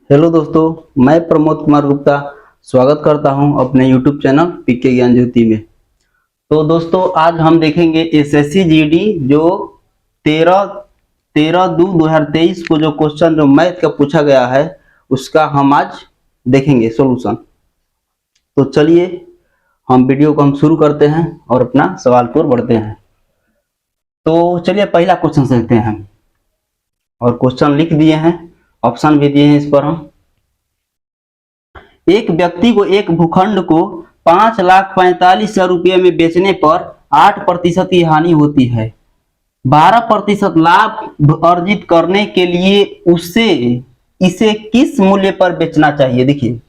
Hello दोस्तों, मैं प्रमोद कुमार गुप्ता स्वागत करता हूं अपने यूट्यूब चैनल पीके ज्ञान ज्योति में। तो दोस्तों, आज हम देखेंगे एसएससी जीडी जो 13 13/2/2023 को जो क्वेश्चन जो मैथ का पूछा गया है उसका हम आज देखेंगे सॉल्यूशन। तो चलिए हम वीडियो को शुरू करते हैं और अपना सवाल की ओर बढ़ते हैं। तो चलिए पहला क्वेश्चन देखते हैं हम, और क्वेश्चन लिख दिए हैं, ऑप्शन भी दिए हैं इस पर हम। एक व्यक्ति को एक भूखंड को 5,45,000 रुपये में बेचने पर 8% की हानि होती है। 12% लाभ अर्जित करने के लिए उसे इसे किस मूल्य पर बेचना चाहिए। देखिए,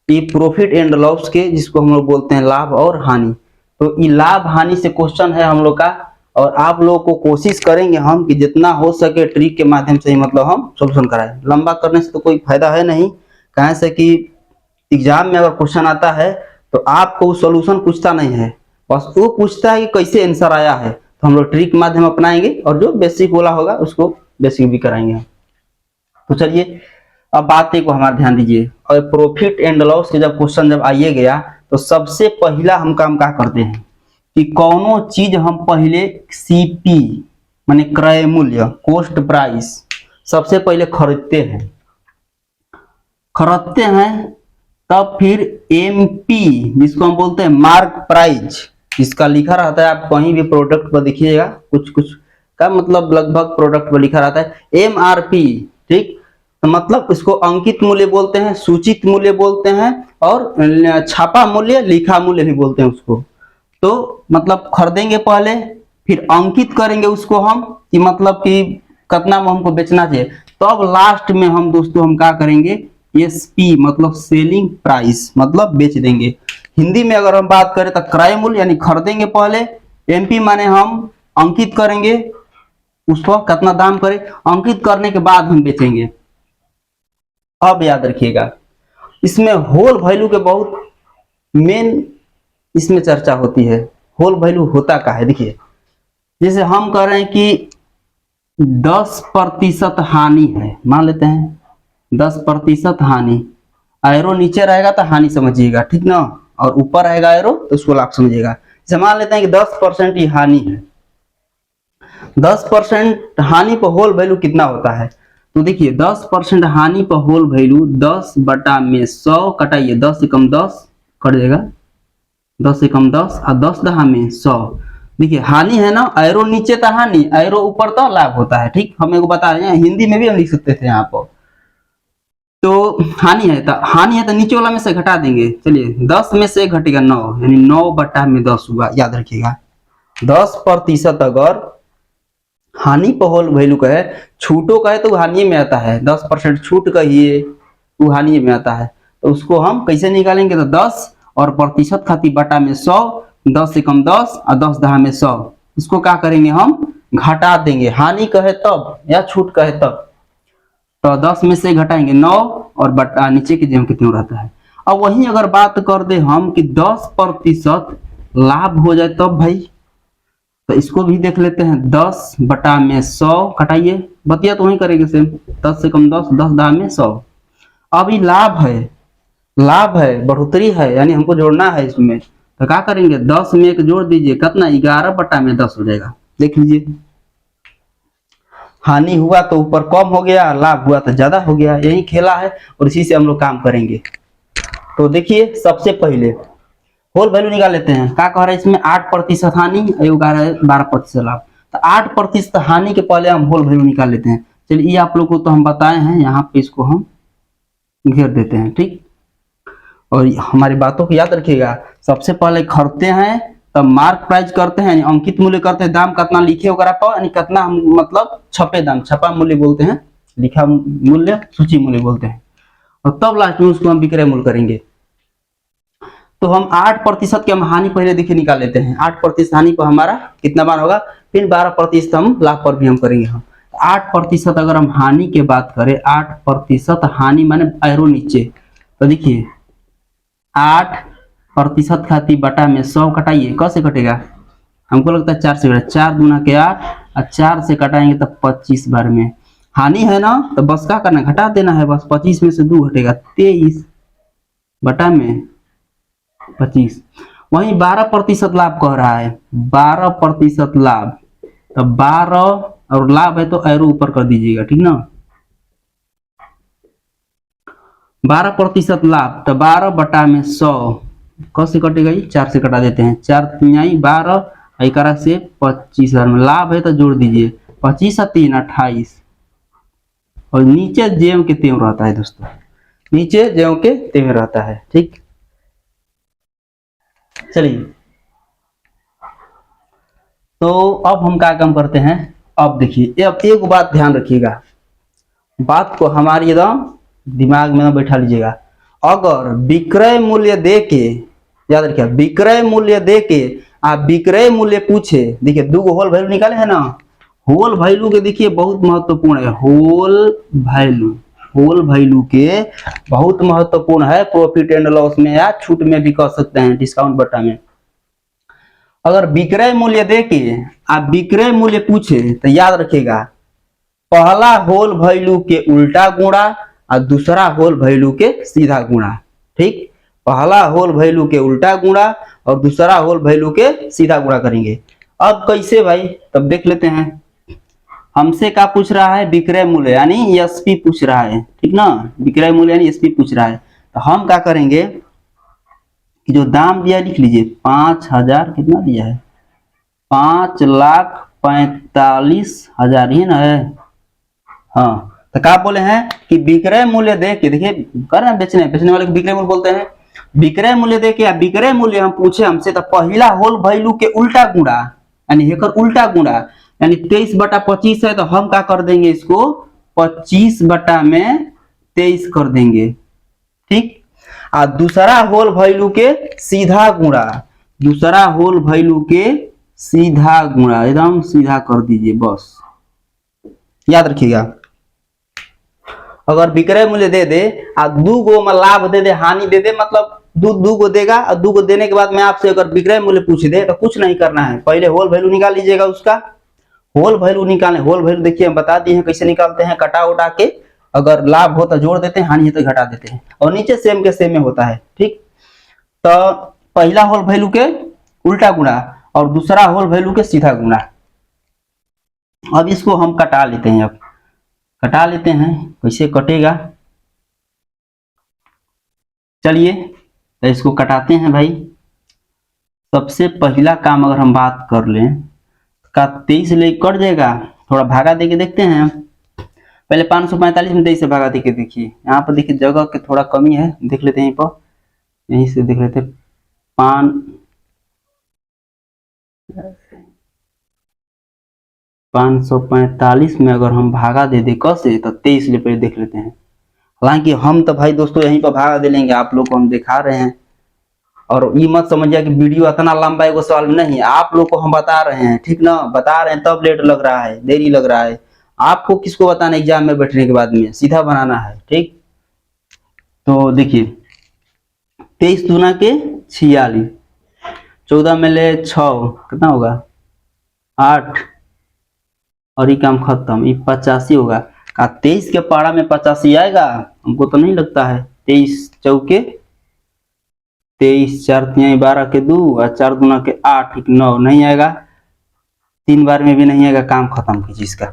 ये प्रॉफिट एंड लॉस के जिसको हम लोग बोलते हैं लाभ और हानि। तो ये लाभ हानि से क्वेश्चन है हम लोग का, और आप लोगों को कोशिश करेंगे हम कि जितना हो सके ट्रिक के माध्यम से ही मतलब हम सोल्यूशन कराएं। लंबा करने से तो कोई फायदा है नहीं, कहें से कि एग्जाम में अगर क्वेश्चन आता है तो आपको सॉल्यूशन पूछता नहीं है, बस वो पूछता है कि कैसे आंसर आया है। तो हम लोग ट्रिक माध्यम अपनाएंगे और जो बेसिक वाला होगा उसको बेसिक भी कराएंगे। तो चलिए अब बात को हमारा ध्यान दीजिए। और प्रॉफिट एंड लॉस के जब क्वेश्चन जब आइए गया तो सबसे पहला हम काम क्या करते हैं कि कौनो चीज हम पहले सीपी माने क्रय मूल्य, कॉस्ट प्राइस सबसे पहले खरीदते हैं, तब फिर एमपी जिसको हम बोलते हैं मार्क प्राइस, जिसका लिखा रहता है, आप कहीं भी प्रोडक्ट पर देखिएगा कुछ कुछ का मतलब लगभग प्रोडक्ट पर लिखा रहता है एमआरपी। ठीक, तो मतलब इसको अंकित मूल्य बोलते हैं, सूचित मूल्य बोलते हैं, और छापा मूल्य, लिखा मूल्य भी बोलते हैं उसको। तो मतलब खरीदेंगे पहले, फिर अंकित करेंगे उसको हम कि मतलब कि कितना में हमको बेचना चाहिए, तब लास्ट में हम दोस्तों हम क्या करेंगे एसपी मतलब सेलिंग प्राइस मतलब बेच देंगे। हिंदी में अगर हम बात करें तो क्रय मूल्य यानी खरीदेंगे पहले, एमपी माने हम अंकित करेंगे उसको कितना दाम करे, अंकित करने के बाद हम बेचेंगे। अब याद रखिएगा इसमें होल वैल्यू के बहुत मेन इसमें चर्चा होती है। होल वैल्यू होता क्या है, देखिए जैसे हम कह रहे हैं कि 10% हानि है, मान लेते हैं 10% हानि, एरो नीचे रहेगा तो हानि समझिएगा, ठीक ना, और ऊपर रहेगा एरो तो उसको लाभ समझिएगा। जैसे मान लेते हैं कि 10% ही हानि है, 10% हानि पर होल वैल्यू कितना होता है। तो देखिए 10% हानि पर होल वैल्यू 10/100 कटाइए, 10 से कम 10 कट जाएगा, 10 से कम 10 और 10/100। देखिए हानि है ना, एरो नीचे था हानि, एरो ऊपर तो लाभ होता है। ठीक, हम एगो बता रहे हैं, हिंदी में भी हम लिख सकते थे यहाँ पर। तो हानि है तो नीचे वाला में से घटा देंगे। चलिए 10 में से घटेगा 9, यानी 9/10 हुआ। याद रखिएगा 10% अगर हानि पर होल वैल्यू का है, छूटो का है तो हानि में आता है, 10% छूट कहिए वो हानि में आता है। तो उसको हम कैसे निकालेंगे, तो 10 और प्रतिशत खाती बटा में 100, 10 से कम 10 और 10/100, इसको क्या करेंगे हम घटा देंगे, हानि कहे तब या छूट कहे तब। तो 10 में से घटाएंगे 9 और बटा नीचे की जगह कितना रहता है। अब वहीं अगर बात कर दे हम कि 10% लाभ हो जाए तब भाई, तो इसको भी देख लेते हैं, 10/100 कटाइए, बतिया तो वही करेंगे सेम, 10 से कम 10, 10/100। अब ये लाभ है बढ़ोतरी है, यानी हमको जोड़ना है इसमें, तो क्या करेंगे 10 में एक जोड़ दीजिए, कितना 11/10 हो जाएगा। देख लीजिए हानि हुआ तो ऊपर कम हो गया, लाभ हुआ तो ज्यादा हो गया, यही खेला है और इसी से हम लोग काम करेंगे। तो देखिए सबसे पहले होल वैल्यू निकाल लेते हैं। क्या कह रहे हैं इसमें 8% हानि, 12% लाभ। तो 8% हानि के पहले हम होल वैल्यू निकाल लेते हैं। चलिए ये आप लोग को तो हम बताए हैं, यहाँ पे इसको हम घेर देते हैं। ठीक, और हमारी बातों को याद रखिएगा, सबसे पहले खरीदते हैं तब मार्क प्राइस करते हैं, यानी अंकित मूल्य करते हैं, दाम कितना लिखे वगैरह पर, यानी कितना हम मतलब छपे दाम, छपा मूल्य बोलते हैं, लिखा मूल्य सूची मूल्य बोलते हैं, और तब लास्ट में उसको हम विक्रय मूल्य करेंगे। तो हम 8% के हम हानि पहले देखिए निकाल लेते हैं। 8% हानि पर हमारा कितना बार होगा, फिर 12% हम लाभ पर भी हम करेंगे। हम 8% अगर हम हानि की बात करें, 8% हानि माने एरो नीचे, तो देखिए 8% खाती बटा में 100 कटाइए, कैसे कटेगा, हमको लगता है 4 से कटेगा, 4 दूना के 8 और 4 से कटाएंगे तो 25 बार में, हानि है ना, तो बस क्या करना, घटा देना है बस। 25 में से 2 घटेगा, 23 बटा में 25। वहीं 12% लाभ कह रहा है, 12% लाभ, तो 12 और लाभ है तो एरो ऊपर कर दीजिएगा, ठीक ना। 12% लाभ, तो 12 बटा में 100 कैसे कटेगा, ये 4 से कटा देते हैं, 4 तिहाई 12 11 से 25 में लाभ है तो जोड़ दीजिए, 25 और 3 28। और नीचे जेम के त्यों रहता है दोस्तों, नीचे जेम के त्यों रहता है, ठीक। चलिए, तो अब हम क्या काम करते हैं। अब देखिए, अब एक बात ध्यान रखिएगा, बात को हमारी एकदम दिमाग में बैठा लीजिएगा। अगर विक्रय मूल्य दे के, याद रखिए, विक्रय मूल्य दे के आप विक्रय मूल्य पूछे, देखिए 2 होल वैल्यू निकाले हैं ना, होल वैल्यू के देखिए बहुत महत्वपूर्ण है, होल वैल्यू, होल वैल्यू के बहुत महत्वपूर्ण है प्रॉफिट एंड लॉस में, या छूट में भी कह सकते हैं, डिस्काउंट बटा में। अगर विक्रय मूल्य दे के आप विक्रय मूल्य पूछे तो याद रखिएगा, पहला होल वैल्यू के उल्टा गुणा और दूसरा होल वैल्यू के सीधा गुणा, ठीक। पहला होल वैल्यू के उल्टा गुणा और दूसरा होल वैल्यू के सीधा गुणा करेंगे। अब कैसे भाई, तब देख लेते हैं। हमसे क्या पूछ रहा है, विक्रय मूल्य यानी एसपी पूछ रहा है, ठीक ना, विक्रय मूल्य यानी एसपी पूछ रहा है। तो हम क्या करेंगे कि जो दाम दिया लिख लीजिए, 5000, कितना दिया है, 5,45,000 ही ना है। हाँ, तो क्या बोले हैं कि विक्रय मूल्य दे के, देखिए कर रहे हैं बेचने वाले को विक्रय मूल्य बोलते हैं। विक्रय मूल्य दे के या विक्रय मूल्य हम पूछे हमसे, तो पहला होल वैल्यू के उल्टा गुणा, यानी हेकर उल्टा गुणा, यानी 23 बटा 25 है तो हम क्या कर देंगे, इसको 25 बटा में 23 कर देंगे, ठीक। और दूसरा होल वैल्यू के सीधा गुणा, दूसरा होल वैल्यू के सीधा गुणा, एकदम सीधा कर दीजिए बस, याद रखिएगा। अगर विक्रय मूल्य दे दे और 2 गो में लाभ दे दे, हानि दे दे, मतलब 2 गो देगा और 2 गो देने के बाद में आपसे अगर विक्रय मूल्य पूछ दे तो कुछ नहीं करना है, पहले होल वैल्यू निकाल लीजिएगा उसका। होल वैल्यू निकालने, होल वैल्यू देखिए हम बता दिए हैं कैसे निकालते हैं, कटा उटा के, अगर लाभ हो तो जोड़ देते हैं, हानि है तो घटा देते हैं, और नीचे सेम के सेम में होता है, ठीक। तो पहला होल वैल्यू के उल्टा गुणा और दूसरा होल वैल्यू के सीधा गुणा। अब इसको हम कटा लेते हैं, अब कटा लेते हैं, कैसे कटेगा, चलिए तो इसको कटाते हैं भाई। सबसे पहला काम अगर हम बात कर लें, का 23 ले कट जाएगा, थोड़ा भागा देके देखते हैं। पहले 545 में 23 से भागा देके देखिए, यहाँ पर देखिए जगह के थोड़ा कमी है, देख लेते हैं यहीं पर, यहीं से देख लेते हैं। 545 में अगर हम भागा दे दे कैसे, तो 23 ले पहले देख लेते हैं। हालांकि हम तो भाई दोस्तों यहीं पर भागा दे लेंगे, आप लोग को हम दिखा रहे हैं, और ये मत समझिए कि वीडियो इतना लंबा है वो सवाल नहीं, आप लोग को हम बता रहे हैं, ठीक ना, बता रहे हैं तब लेट लग रहा है, देरी लग रहा है। आपको किसको बताना, एग्जाम में बैठने के बाद में सीधा बनाना है, ठीक। तो देखिए 23 दूना के 46, 14 में ले 6, कितना होगा 8, और ये काम खत्म, ये 85 होगा। का 23 के पारा में 85 आएगा, हमको तो नहीं लगता है। 23 चौके 23, 4 तिहाई 12 के 2 और 4 दूना के 8, 9 नहीं आएगा, 3 बार में भी नहीं आएगा, काम खत्म कीजिए इसका।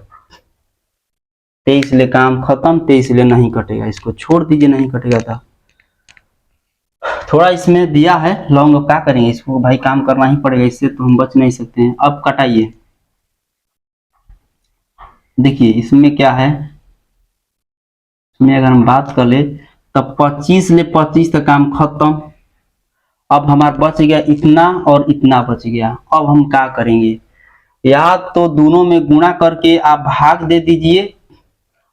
23 ले काम खत्म, 23 ले नहीं कटेगा, इसको छोड़ दीजिए, नहीं कटेगा। था थोड़ा इसमें दिया है लॉन्ग, अब क्या करेंगे, इसको भाई काम करना ही पड़ेगा, इससे तो हम बच नहीं सकते हैं। अब कटाइए, देखिए इसमें क्या है, इसमें अगर हम बात कर ले तो 25 ले 25 तक काम खत्म। अब हमारा बच गया इतना और इतना बच गया। अब हम क्या करेंगे, या तो दोनों में गुणा करके आप भाग दे दीजिए,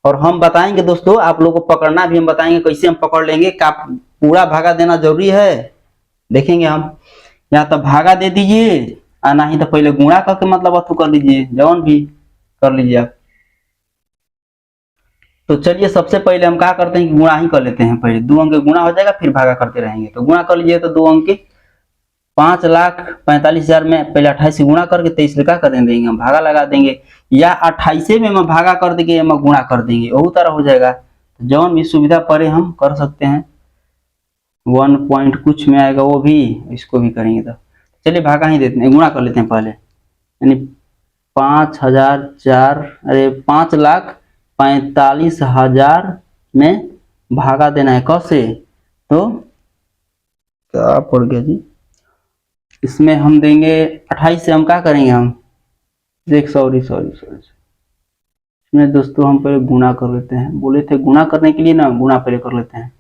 और हम बताएंगे दोस्तों, आप लोगों को पकड़ना भी हम बताएंगे कैसे हम पकड़ लेंगे, का पूरा भागा देना जरूरी है, देखेंगे हम। या तो भागा दे दीजिए और नहीं तो पहले गुणा करके मतलब अथु कर लीजिए, जौन भी कर लीजिए आप। तो चलिए सबसे पहले हम क्या करते हैं कि गुणा ही कर लेते हैं, पहले 2 अंक गुणा हो जाएगा, फिर भागा करते रहेंगे। तो गुणा कर लीजिए, तो 2 अंक 5,45,000 में पहले 28 से गुणा करके 23 में क्या कर देंगे हम भागा लगा देंगे, या 28 में हम भागा कर देंगे हम गुणा कर देंगे, वो तरह हो जाएगा। तो जौन भी सुविधा पड़े हम कर सकते हैं। 1 पॉइंट कुछ में आएगा वो भी, इसको भी करेंगे। तो चलिए भागा ही देते हैं, गुणा कर लेते हैं पहले। यानी 5,45,000 में भागा देना है कैसे, तो क्या पड़ गया जी, इसमें हम देंगे 28 से हम क्या करेंगे हम देख सॉरी इसमें दोस्तों हम पहले गुणा कर लेते हैं, बोले थे गुणा करने के लिए ना, गुणा पहले कर लेते हैं।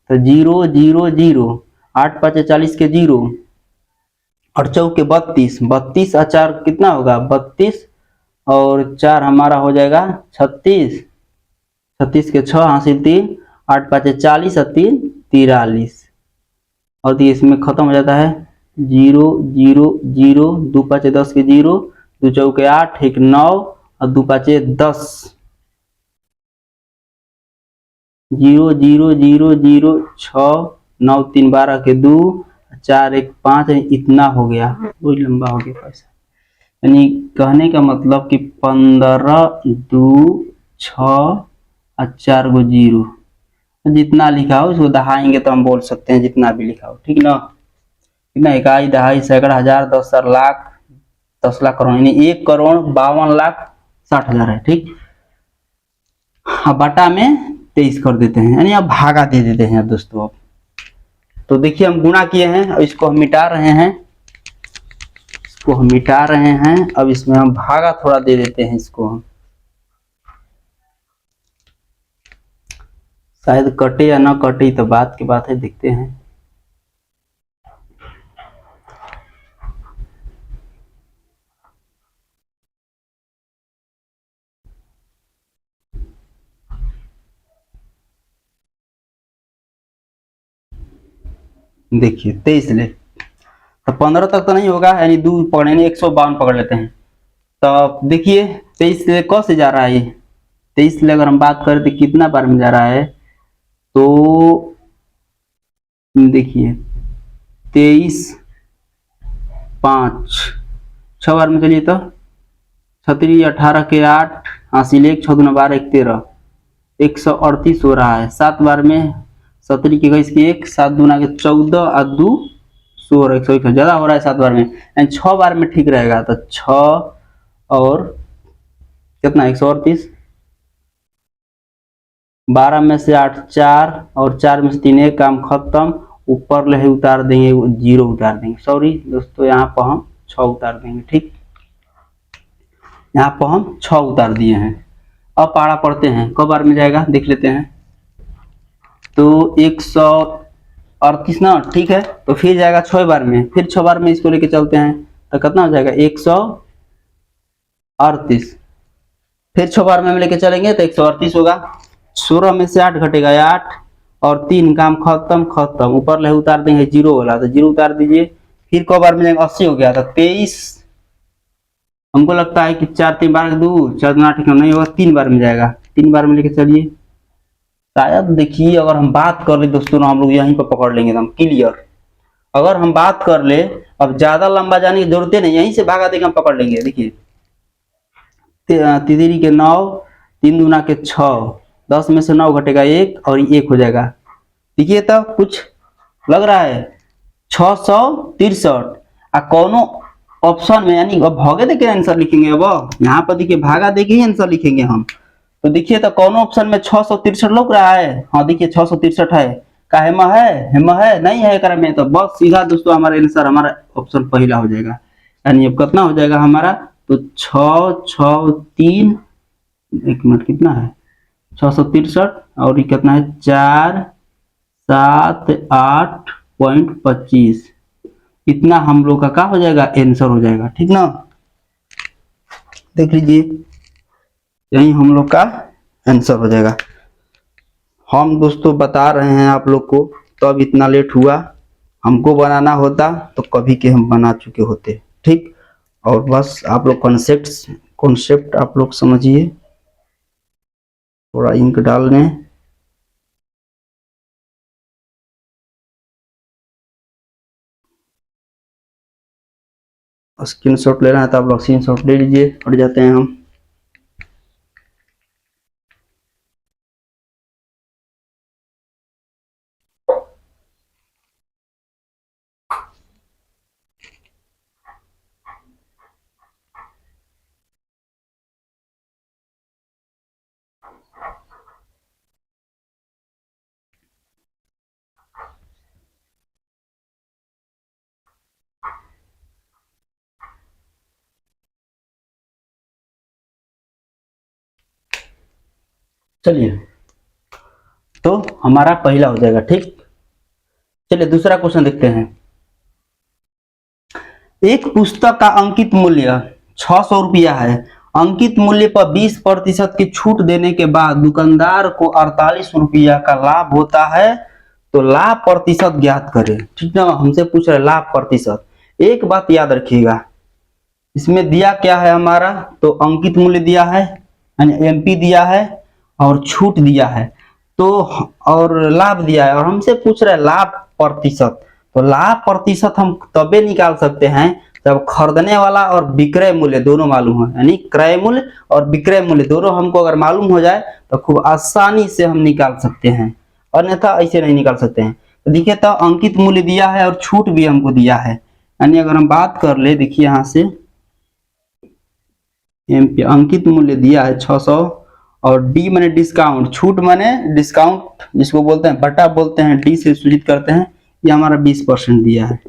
तो 0 0 0, 8 5 40 के 0 और चौके 32, 32 और 4 कितना होगा 32 और 4 हमारा हो जाएगा 36, 36 के 6 हासिल 3, 8 5 40 और 3 43, और इसमें खत्म हो जाता है 0 0 0, 2 5 10 के 0, 2 चौके 8, 1 9 और 2 5 10, 0 0 0 0 6 9 3 12 के 2, 4 1 5, इतना हो गया, बहुत लंबा हो गया पैसा। यानी कहने का मतलब कि 15 2 6 और 4 गो 0, जितना लिखा हो उसको दहाएंगे तो हम बोल सकते हैं जितना भी लिखा हो, ठीक ना। कितना, इकाई दहाई सैकड़ा हजार 10 हजार लाख 10 लाख करोड़, यानी 1,52,60,000 है, ठीक। अब बटा में 23 कर देते हैं, यानी अब भागा दे देते हैं दोस्तों। अब तो देखिए हम गुणा किए हैं, अब इसको हम मिटा रहे हैं, अब इसमें हम भागा थोड़ा दे देते हैं इसको हम, शायद कटे या ना कटे तो बात की बात है, देखते हैं। देखिए 23 ले, तो 15 तक तो नहीं होगा, यानी 2 पकड़ेंगे, 152 पकड़ लेते हैं। तो देखिए 23 से कौन से जा रहा है ये, 23 से अगर हम बात करें तो कितना बार में जा रहा है, तो देखिए 23 5 6 बार में चलिए, तो 36 18 के 8 हासिल 1 6 2 12 1 13, 138 हो रहा है। 7 बार में 17 के 21 के 1, 7 दूना के 14 और 2 16, 101 ज्यादा हो रहा है 7 बार में, यानी 6 बार में ठीक रहेगा। तो 6 और कितना 138, 12 में से 8 4 और 4 में से 3 1, काम खत्म। ऊपर ले उतार देंगे 0 उतार देंगे, सॉरी दोस्तों यहाँ पर हम 6 उतार देंगे, ठीक। यहाँ पर हम 6 उतार दिए हैं। अब पारा पढ़ते हैं, कब बार में जाएगा देख लेते हैं। तो 138 ना, ठीक है, तो फिर जाएगा 6 बार में, फिर 6 बार में इसको लेके चलते हैं, तो कितना हो जाएगा 138, फिर 6 बार में हम लेके चलेंगे तो 138 होगा। 16 में से 8 घटेगा 8 और 3, काम खत्म। ऊपर ले उतार देंगे 0 वाला, तो 0 उतार दीजिए। फिर कब बार में जाएगा 80 हो गया, तो 23, हमको लगता है कि 4 3 12 2 4 2 8 नहीं होगा, 3 बार में जाएगा, 3 बार में लेके चलिए। शायद देखिए अगर हम बात कर ले दोस्तों ना, हम लोग यहीं पर पकड़ लेंगे एकदम क्लियर। अगर हम बात कर ले, अब ज्यादा लंबा जाने की जरूरत नहीं, यहीं से भागा देके हम पकड़ लेंगे। देखिए तिजरी के 9, 3 दूना के 6, 10 में से 9 घटेगा 1 और 1 हो जाएगा। देखिए तो कुछ लग रहा है 663, कोनो ऑप्शन में, यानी अब भागे देके आंसर लिखेंगे। अब यहाँ पर देखिए भागा देके ही आंसर लिखेंगे हम। तो देखिए तो कौन ऑप्शन में 663 लग रहा है, हाँ देखिए 663 है, का हेम है नहीं है कर में, तो बस सीधा दोस्तों हमारा आंसर हमारा ऑप्शन पहला हो जाएगा। यानी अब कितना हो जाएगा हमारा, तो 6 6 3, एक मिनट कितना है 663 और ये कितना है 4 7 8.25, इतना हम लोग का क्या हो जाएगा आंसर हो जाएगा, ठीक ना। देख लीजिए यही हम लोग का आंसर हो जाएगा। हम दोस्तों बता रहे हैं आप लोग को, तो अब इतना लेट हुआ, हमको बनाना होता तो कभी के हम बना चुके होते, ठीक। और बस आप लोग कॉन्सेप्ट आप लोग समझिए, थोड़ा इंक डाल लें। स्क्रीनशॉट लेना है तो आप लोग स्क्रीनशॉट ले लीजिए। और जाते हैं हम चलिए, तो हमारा पहला हो जाएगा। ठीक, चलिए दूसरा क्वेश्चन देखते हैं। एक पुस्तक का अंकित मूल्य 600 रुपया है। अंकित मूल्य पर 20% की छूट देने के बाद दुकानदार को 48 रुपया का लाभ होता है, तो लाभ प्रतिशत ज्ञात करें। ठीक ना, हमसे पूछ रहे लाभ प्रतिशत। एक बात याद रखिएगा, इसमें दिया क्या है हमारा, तो अंकित मूल्य दिया है यानी एमपी दिया है और छूट दिया है, तो और लाभ दिया है, और हमसे पूछ रहे लाभ प्रतिशत। तो लाभ प्रतिशत हम तबे निकाल सकते हैं जब खरीदने वाला और विक्रय मूल्य दोनों मालूम हो, यानी क्रय मूल्य और विक्रय मूल्य दोनों हमको अगर मालूम हो जाए तो खूब आसानी से हम निकाल सकते हैं, अन्यथा ऐसे नहीं निकाल सकते हैं। तो देखिए, तो अंकित मूल्य दिया है और छूट भी हमको दिया है, यानी अगर हम बात कर ले, देखिए यहाँ से एमपी अंकित मूल्य दिया है 600, और डी माने डिस्काउंट, छूट माने डिस्काउंट जिसको बोलते हैं बटा बोलते हैं, डी से सूचित करते हैं, ये हमारा 20% दिया है।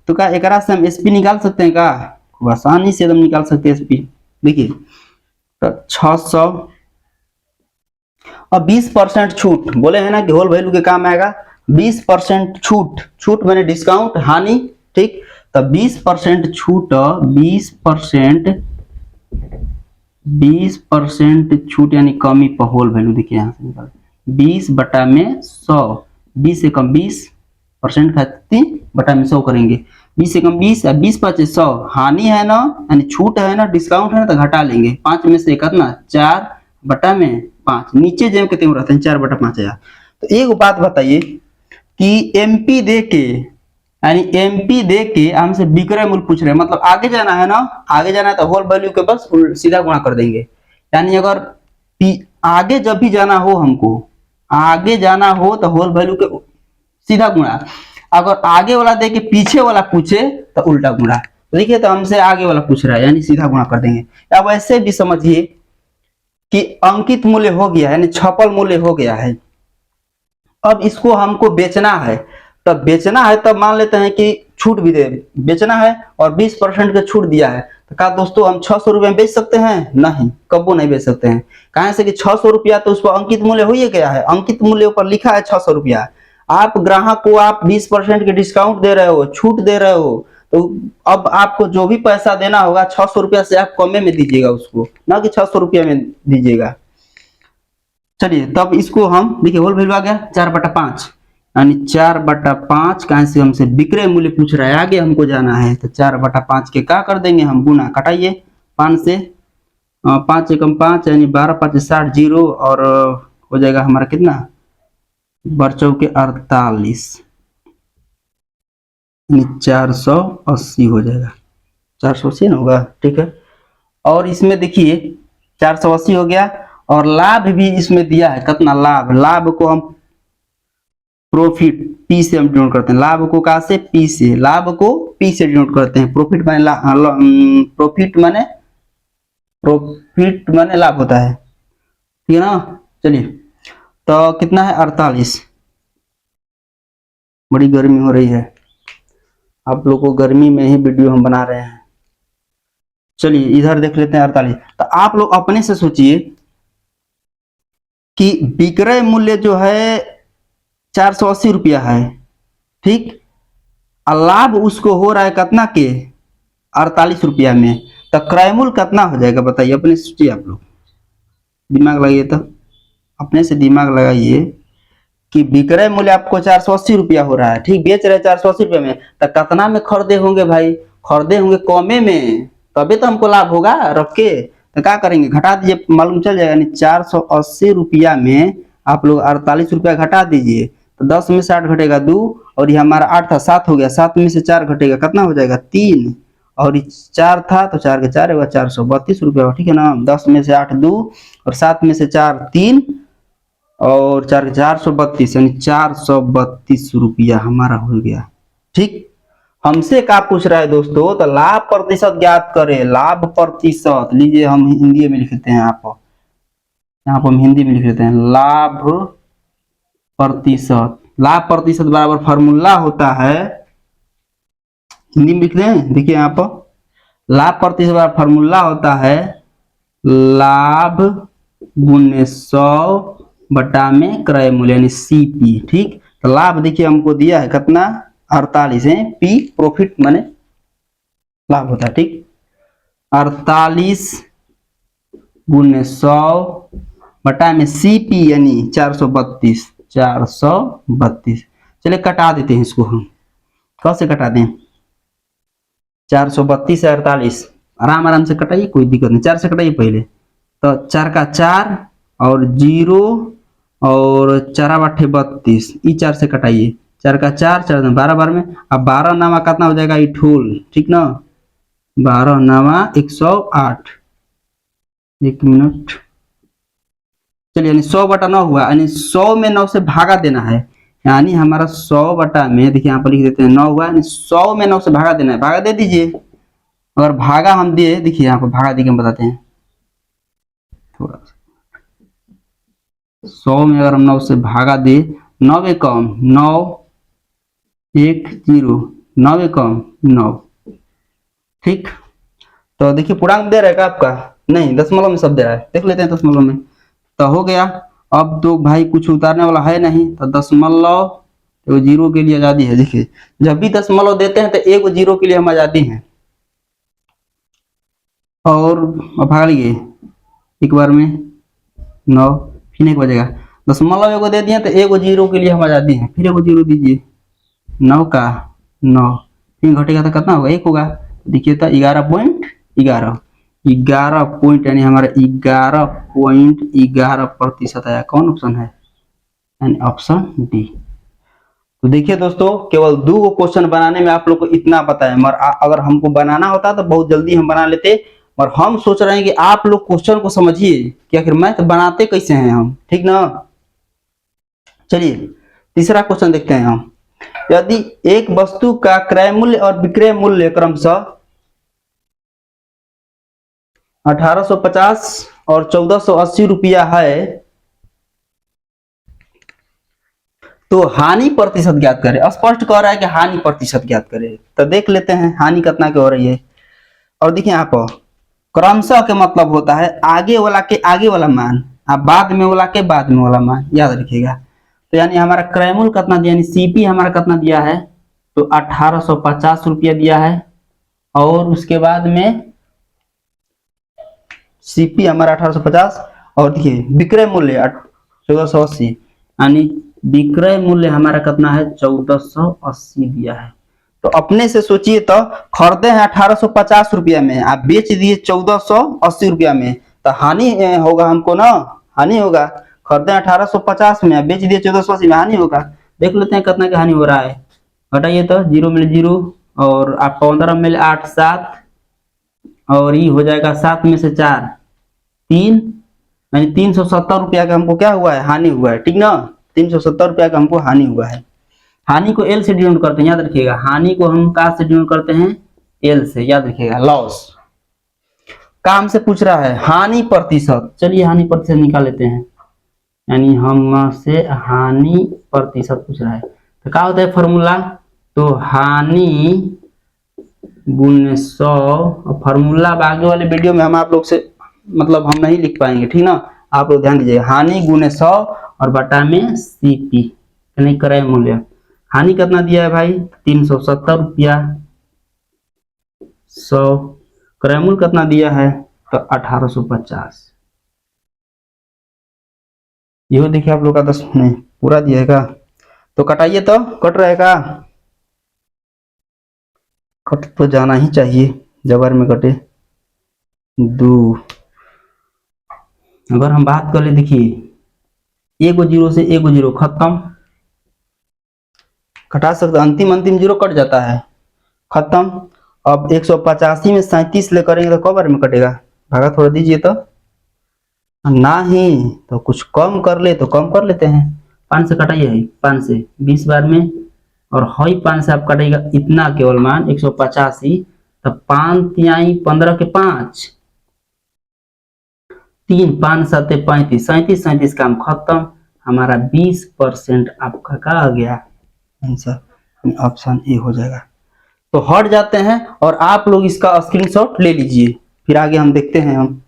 तो क्या एक से हम एसपी निकाल सकते हैं? क्या खूब आसानी से हम निकाल सकते हैं एसपी। देखिए, तो 600 और 20% छूट बोले हैं ना कि होल वैल्यू के काम आएगा। 20% छूट, छूट माने डिस्काउंट, हानि। ठीक, तो 20% छूट, 20% छूट यानी कमी पर होल वैल्यू। देखिए यहाँ से निकाल 20 बटा में 100, 20 से कम 20% खाती बटा में 100 करेंगे, 20 से कम 20 और 20 पचे 100, हानि है ना यानी छूट है ना, डिस्काउंट है ना, तो घटा लेंगे। 5 में से कितना 4 बटा में 5, नीचे जेब कितने रहते हैं 4 बटा 5,000। तो एक बात बताइए कि एमपी दे के, यानी एमपी दे के हमसे विक्रय मूल्य पूछ रहे हैं, मतलब आगे जाना है ना, आगे जाना है तो होल वैल्यू के बस सीधा गुणा कर देंगे। यानी अगर आगे जब भी जाना हो, हमको आगे जाना हो तो होल वैल्यू के सीधा गुणा, अगर आगे वाला दे के पीछे वाला पूछे तो उल्टा गुणा। देखिए, तो हमसे आगे वाला पूछ रहा है यानी सीधा गुणा कर देंगे। अब ऐसे भी समझिए कि अंकित मूल्य हो गया यानी छपल मूल्य हो गया है, अब इसको हमको बेचना है। तब बेचना है तब मान लेते हैं कि छूट भी दे, बेचना है और 20% का छूट दिया है, तो क्या दोस्तों हम 600 रुपये में बेच सकते हैं? नहीं, कबो नहीं बेच सकते हैं। कहां से कि 600 रुपया तो उस पर अंकित मूल्य हो ही गया है, अंकित मूल्य ऊपर लिखा है 600 रुपया। आप ग्राहक को आप 20% के डिस्काउंट दे रहे हो, छूट दे रहे हो, तो अब आपको जो भी पैसा देना होगा 600 रुपया से आप कमे में दीजिएगा उसको, ना कि 600 रुपया में दीजिएगा। चलिए, तब इसको हम देखिए होल वैल्यू आ गया 4/5, यानी 4/5 कहां से हमसे विक्रय मूल्य पूछ रहा है, आगे हमको जाना है, तो 4/5 के क्या कर देंगे हम, गुना। कटाइए 5 से, 5 एकम 5 यानी 12 5 60, जीरो, और हो जाएगा हमारा कितना, 12×4 = 48, यानी 480 हो जाएगा, 480 ना होगा। ठीक है, और इसमें देखिए 480 हो गया, और लाभ भी इसमें दिया है कितना, लाभ, लाभ को हम प्रॉफिट पी से हम डिनोट करते हैं, लाभ को कहां से, पी से, लाभ को पी से डिनोट करते हैं। प्रॉफिट माने प्रॉफिट माने लाभ होता है, ठीक है ना। चलिए, तो कितना है 48, बड़ी गर्मी हो रही है, आप लोगों को गर्मी में ही वीडियो हम बना रहे हैं। चलिए इधर देख लेते हैं 48। तो आप लोग अपने से सोचिए कि विक्रय मूल्य जो है 480 रुपया है, ठीक, लाभ उसको हो रहा है कितना के, 48 रुपया में, तो क्रय मूल्य कितना हो जाएगा बताइए, अपने सोचिए, आप लोग दिमाग लगाइए, तो अपने से दिमाग लगाइए कि विक्रय मूल्य आपको 480 रुपया हो रहा है, ठीक, बेच रहे 480 रुपये में, तो कितना में खरीदे होंगे भाई, खरीदे होंगे कमे में, तभी तो हमको लाभ होगा रख के। तो क्या करेंगे, घटा दीजिए, मालूम चल जाएगा, यानी 480 रुपया में आप लोग 48 रुपया घटा दीजिए, तो 10 में से 8 घटेगा 2, और ये हमारा 8 था 7 हो गया, 7 में से 4 घटेगा कितना हो जाएगा 3, और ये 4 था तो 4 के 4 होगा 432 रुपया, ठीक है ना। 10 में से 8 2 और 7 में से 4 3 और 4 के 432 यानी 432 रुपया हमारा हो गया। ठीक, हमसे क्या पूछ रहा है दोस्तों, तो लाभ प्रतिशत ज्ञात करें। लाभ प्रतिशत लीजिए हम हिंदी में लिखते हैं, यहाँ पर हम हिंदी में लिख लेते हैं लाभ प्रतिशत। लाभ प्रतिशत बराबर फार्मूला होता है, हिंदी में लिख दें, देखिए यहाँ पर लाभ प्रतिशत बराबर फार्मूला होता है लाभ गुने 100 बटा में क्रय मूल्य यानी सीपी। ठीक, तो लाभ देखिए हमको दिया है कितना 48 है, पी प्रॉफिट माने लाभ होता है। ठीक, 48 गुने 100 बटा में सीपी यानी 432। चलिए कटा देते हैं इसको हम, कैसे कटा दें, 432 से 48 आराम आराम से कटाइए, कोई दिक्कत नहीं, 4 से कटाइए पहले। तो 4 का 4 और 0 और 4 8 32, ई 4 से कटाइए, 4 का 4 4 12 12 में, अब 12 नामा कितना हो जाएगा इठोल, ठीक ना, 12 नामा 108। 1 मिनट, चलिए यानी 100 बटा 9 हुआ, यानी 100 में 9 से भागा देना है, यानी हमारा 100 बटा में, देखिए यहाँ पर लिख देते हैं 9 हुआ, यानी 100 में 9 से भागा देना है, भागा दे दीजिए। अगर भागा हम दिए, देखिए यहाँ पर भागा देके हम बताते हैं थोड़ा सा, 100 में अगर हम 9 से भागा दे, 9 में कम 9 1 0, 9 में कम 9। ठीक, तो देखिए पूर्णांक दे रहेगा आपका, नहीं दशमलव में सब दे रहा है, देख लेते हैं दशमलव में, तो हो गया। अब तो भाई कुछ उतारने वाला है नहीं, तो दशमलव तो 0 के लिए आजादी है। देखिए जब भी दशमलव देते हैं तो एक 0 के लिए हम आजादी हैं, और अब भाग लिए एक बार में 9, फिर एक बजेगा, दशमलव एगो दे दिए तो एक 0 के लिए हम आजादी हैं, फिर एगो 0 दीजिए, 9 का 9, फिर घटेगा तो कितना होगा 1 होगा। देखिए तो 11.11 पॉइंट यानी हमारा 11.11% आया। कौन ऑप्शन है, यानी ऑप्शन डी। तो देखिए दोस्तों केवल 2 क्वेश्चन बनाने में आप लोग को इतना पता है, मगर अगर हमको बनाना होता तो बहुत जल्दी हम बना लेते, और हम सोच रहे हैं कि आप लोग क्वेश्चन को समझिए कि आखिर मैथ बनाते कैसे हैं हम, ठीक ना। चलिए तीसरा क्वेश्चन देखते हैं हम, यदि एक वस्तु का क्रय मूल्य और विक्रय मूल्य क्रमशः 1850 और 1480 रुपया है, तो हानि प्रतिशत ज्ञात करें। स्पष्ट कह रहा है कि हानि प्रतिशत ज्ञात करें, तो देख लेते हैं हानि कितना की हो रही है। और देखिए यहाँ पर क्रमशः के मतलब होता है आगे वाला के आगे वाला मान, अब बाद में वाला के बाद में वाला मान, याद रखिएगा। तो यानी हमारा क्रय मूल्य कितना दिया, यानी सीपी हमारा कितना दिया है, तो 1850 रुपया दिया है, और उसके बाद में सीपी हमारा 1850, और देखिए विक्रय मूल्य 1480, यानी विक्रय मूल्य हमारा कितना है 1480 दिया है। तो अपने से सोचिए, तो खरीदे हैं 1850 रुपया में, आप बेच दिए 1480 रुपया में, तो हानि होगा हमको ना, हानि होगा। खरीदे 1850 में, आप बेच दिए 1480 में, हानि होगा। देख लेते हैं कितना का हानि हो रहा है, घटाइए तो 0 में 0 और आप 15 में 8 7, और ये हो जाएगा 7 में से 4 3, यानी 370 रुपया का हमको क्या हुआ है, हानि हुआ है, ठीक ना। 370 रुपया का हमको हानि हुआ है। हानि को एल से डिनोट करते हैं, याद रखिएगा, हानि को हम कहाँ से डिनोट करते हैं, एल से, याद रखिएगा। लॉस काम से पूछ रहा है हानि प्रतिशत, चलिए हानि प्रतिशत निकाल लेते हैं, यानी हमसे हानि प्रतिशत पूछ रहा है, तो क्या होता है फॉर्मूला, तो हानि गुणे 100, फॉर्मूला आगे वाले वीडियो में हम आप लोग से मतलब हम नहीं लिख पाएंगे, ठीक ना, आप लोग ध्यान दीजिए। हानि गुणे 100 और बटा में सीपी यानी क्रय मूल्य। हानि कितना दिया है भाई 370 रुपया, 100 क्रय मूल्य कितना दिया है तो 1850। ये देखिए आप लोग का 10 नहीं पूरा दिएगा, तो कटाइए तो कट रहेगा, कट तो जाना ही चाहिए, जबर में कटे 2। अगर हम बात कर ले, देखिए एगो 0 से एगो 0 खत्म, कटा सकते, अंतिम 0 कट जाता है, खत्म। अब 185 में 37 ले करेंगे तो कब बार में कटेगा? भागा थोड़ा दीजिए तो। नहीं तो कुछ कम कर ले तो कम कर लेते हैं। 5 से कटाइए है, 5 से 20 बार में, और हई 5 से आप कटेगा इतना केवल मान 185, तब 5 तिहाई 15 के 5, 3 5 7 35, 37 37 काम खत्म। हमारा 20% आपका का आ गया आंसर, ऑप्शन ए हो जाएगा। तो हट जाते हैं और आप लोग इसका स्क्रीनशॉट ले लीजिए, फिर आगे हम देखते हैं हम